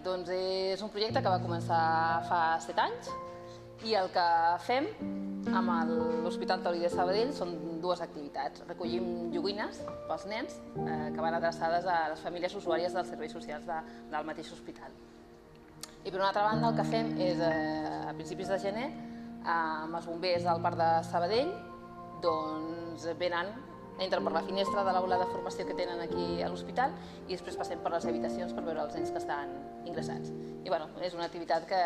Doncs és un projecte que va començar fa 7 anys i el que fem amb l'Hospital Taulí de Sabadell són dues activitats. Recollim joguines pels nens que van adreçades a les famílies usuàries dels serveis socials del mateix hospital. I per una altra banda el que fem és, a principis de gener, amb els bombers del Parc de Sabadell, doncs venen, entren per la finestra de l'aula de formació que tenen aquí a l'hospital i després passem per les habitacions per veure els nens que estan ingressats. I és una activitat que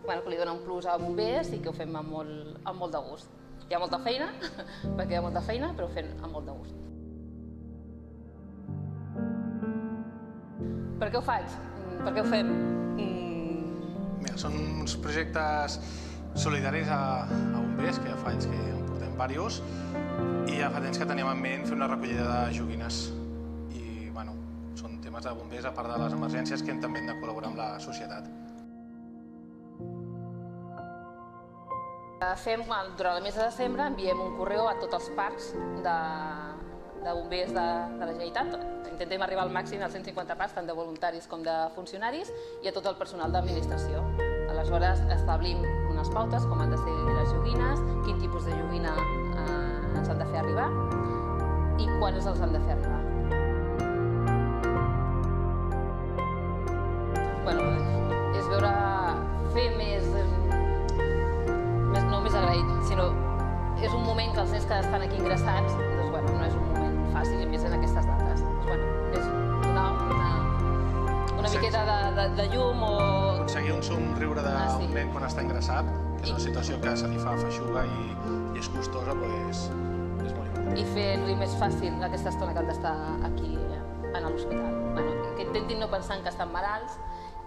li dona un plus a bombers i que ho fem amb molt de gust. Hi ha molta feina, perquè hi ha molta feina, però ho fem amb molt de gust. Per què ho faig? Per què ho fem? Són uns projectes solidaris a bombers, que ja fa anys que en portem diversos, i ja fa temps que teníem en ment fer una recollida de joguines. I són temes de bombers, a part de les emergències, que també hem de col·laborar amb la societat. Durant el mes de desembre enviem un correu a tots els parcs de bombers de la Generalitat. Intentem arribar al màxim als 150 parcs, tant de voluntaris com de funcionaris, i a tot el personal d'administració. Aleshores establim unes pautes, com han de ser les joguines, quin tipus de joguina ens han de fer arribar i quan els han de fer arribar. És veure, fer no més agraït, sinó és un moment que els nens que estan aquí ingressats, no és un moment fàcil, i més en aquestes dates. És una miqueta de llum o... Aconseguir un somriure d'un nen quan està ingressat, que és una situació que se li fa feixuga i és costosa, és molt important. I fer-li més fàcil aquesta estona que han d'estar aquí a l'hospital. Que intentin no pensar que estan malalts,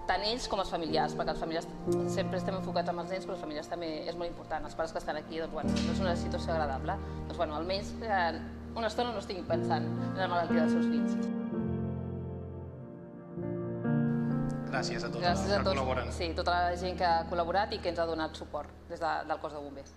tant ells com els familiars, perquè els familiars sempre estem enfocats amb els nens, però els familiars també és molt important. Els pares que estan aquí, no és una situació agradable. Almenys una estona no estiguin pensant en la malaltia dels seus fills. Gràcies a tots els que col·laboren. Sí, tota la gent que ha col·laborat i que ens ha donat suport des del cos de bombers.